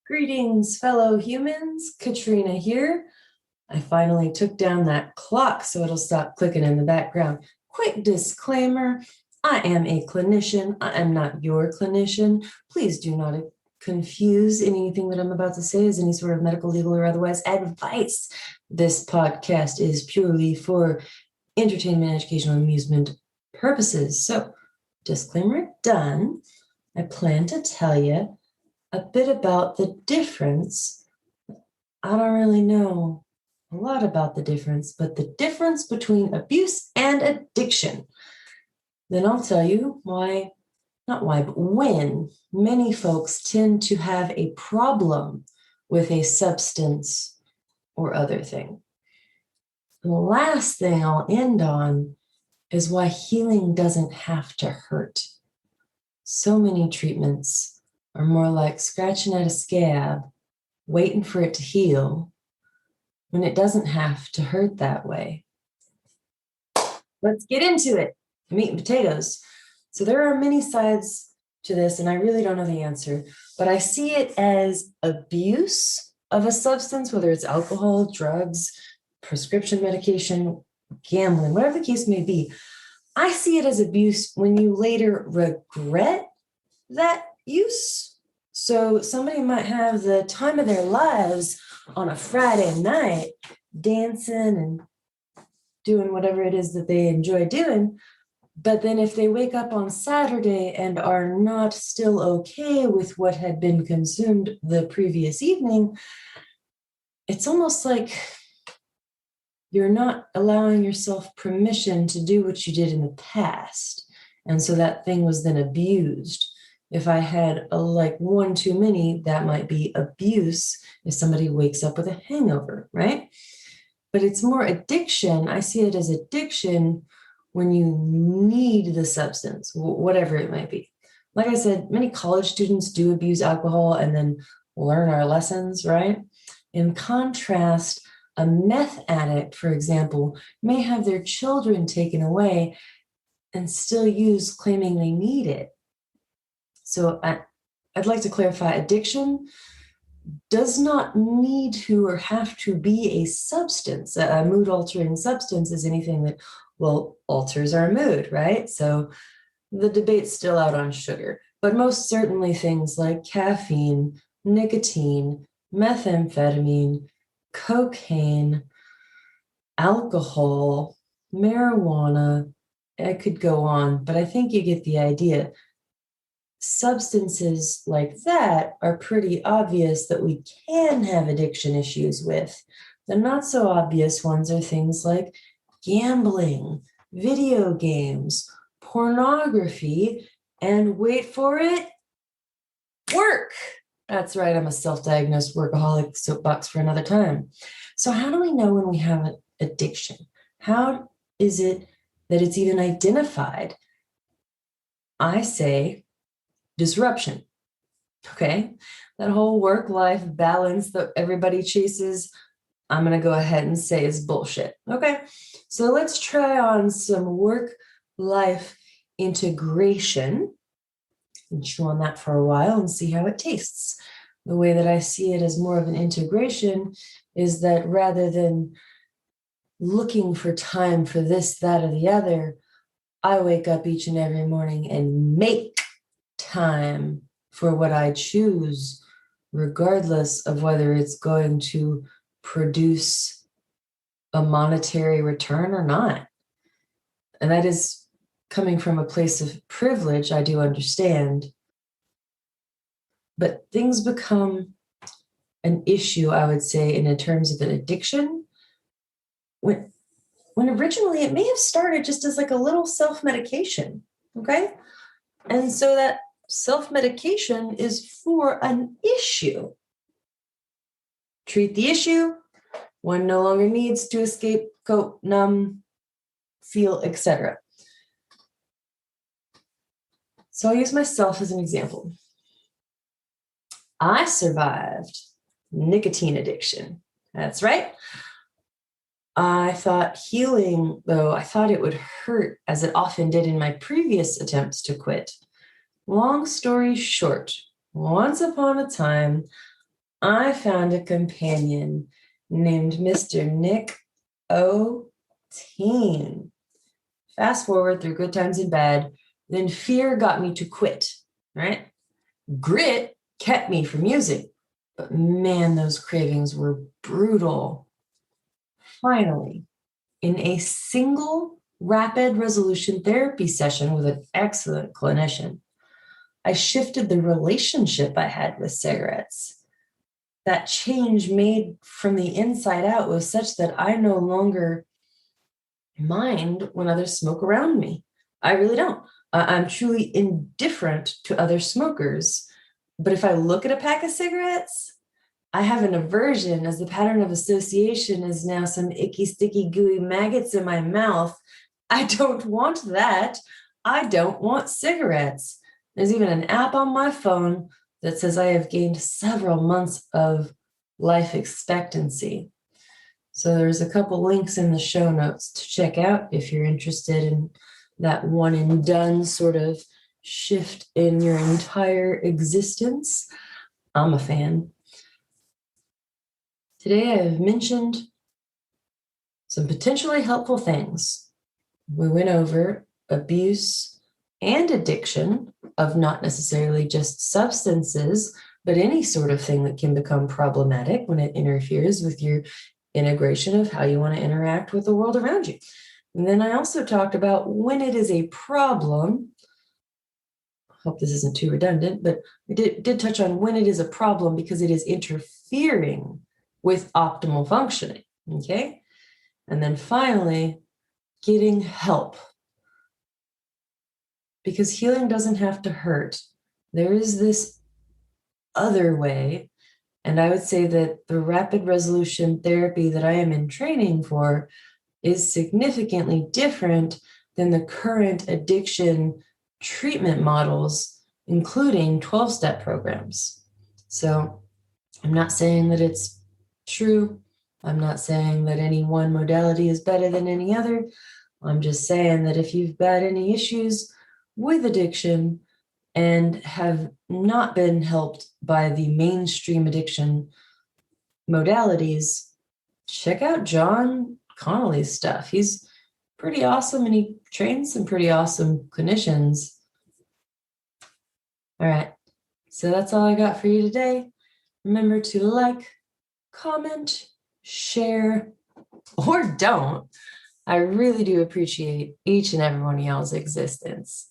Greetings, fellow humans. Katrina here. I finally took down that clock so it'll stop clicking in the background. Quick disclaimer, I am a clinician. I am not your clinician. Please do not confuse anything that I'm about to say as any sort of medical, legal, or otherwise advice. This podcast is purely for entertainment, educational, amusement purposes. So, disclaimer done. I plan to tell you a bit about the difference. I don't really know a lot about the difference, but the difference between abuse and addiction. Then I'll tell you why, not why, but when many folks tend to have a problem with a substance or other thing. The last thing I'll end on is why healing doesn't have to hurt. So many treatments are more like scratching at a scab, waiting for it to heal, when it doesn't have to hurt that way. Let's get into it. Meat and potatoes. So there are many sides to this, and I really don't know the answer, but I see it as abuse of a substance, whether it's alcohol, drugs, prescription medication, gambling, whatever the case may be. I see it as abuse when you later regret that use. So somebody might have the time of their lives on a Friday night, dancing and doing whatever it is that they enjoy doing. But then if they wake up on Saturday and are not still okay with what had been consumed the previous evening, it's almost like you're not allowing yourself permission to do what you did in the past. And so that thing was then abused. If I had one too many, that might be abuse if somebody wakes up with a hangover, right? But it's more addiction. I see it as addiction when you need the substance, whatever it might be. Like I said, many college students do abuse alcohol and then learn our lessons, right? In contrast, a meth addict, for example, may have their children taken away and still use, claiming they need it. So I'd like to clarify, addiction does not need to or have to be a substance. A mood-altering substance is anything that, alters our mood, right? So the debate's still out on sugar, but most certainly things like caffeine, nicotine, methamphetamine, cocaine, alcohol, marijuana, I could go on, but I think you get the idea. Substances like that are pretty obvious that we can have addiction issues with. The not so obvious ones are things like gambling, video games, pornography, and wait for it, work. That's right, I'm a self-diagnosed workaholic, soapbox for another time. So how do we know when we have an addiction? How is it that it's even identified? I say disruption, okay? That whole work-life balance that everybody chases, I'm going to go ahead and say is bullshit, okay? So let's try on some work-life integration and chew on that for a while and see how it tastes. The way that I see it as more of an integration is that rather than looking for time for this, that, or the other, I wake up each and every morning and make time for what I choose, regardless of whether it's going to produce a monetary return or not. And that is coming from a place of privilege, I do understand. But things become an issue, I would say, in terms of an addiction, when originally it may have started just as like a little self-medication, okay? And so that self-medication is for an issue. Treat the issue. One no longer needs to escape, cope, numb, feel, etc. So I'll use myself as an example. I survived nicotine addiction. That's right. I thought healing, though, I thought it would hurt, as it often did in my previous attempts to quit. Long story short, once upon a time, I found a companion named Mr. Nick-O-Tine. Fast forward through good times and bad, then fear got me to quit, right? Grit kept me from using, but man, those cravings were brutal. Finally, in a single rapid resolution therapy session with an excellent clinician, I shifted the relationship I had with cigarettes. That change made from the inside out was such that I no longer mind when others smoke around me. I really don't. I'm truly indifferent to other smokers. But if I look at a pack of cigarettes, I have an aversion, as the pattern of association is now some icky, sticky, gooey maggots in my mouth. I don't want that. I don't want cigarettes. There's even an app on my phone that says I have gained several months of life expectancy. So there's a couple links in the show notes to check out if you're interested in that one and done sort of shift in your entire existence. I'm a fan. Today I have mentioned some potentially helpful things. We went over abuse and addiction of not necessarily just substances, but any sort of thing that can become problematic when it interferes with your integration of how you want to interact with the world around you. And then I also talked about when it is a problem. I hope this isn't too redundant, but we did touch on when it is a problem because it is interfering with optimal functioning, okay? And then finally, getting help. Because healing doesn't have to hurt. There is this other way. And I would say that the rapid resolution therapy that I am in training for is significantly different than the current addiction treatment models, including 12-step programs. So I'm not saying that it's true. I'm not saying that any one modality is better than any other. I'm just saying that if you've got any issues with addiction and have not been helped by the mainstream addiction modalities, check out John Connolly's stuff. He's pretty awesome and he trains some pretty awesome clinicians. All right, so that's all I got for you today. Remember to like, comment, share, or don't. I really do appreciate each and every one of y'all's existence.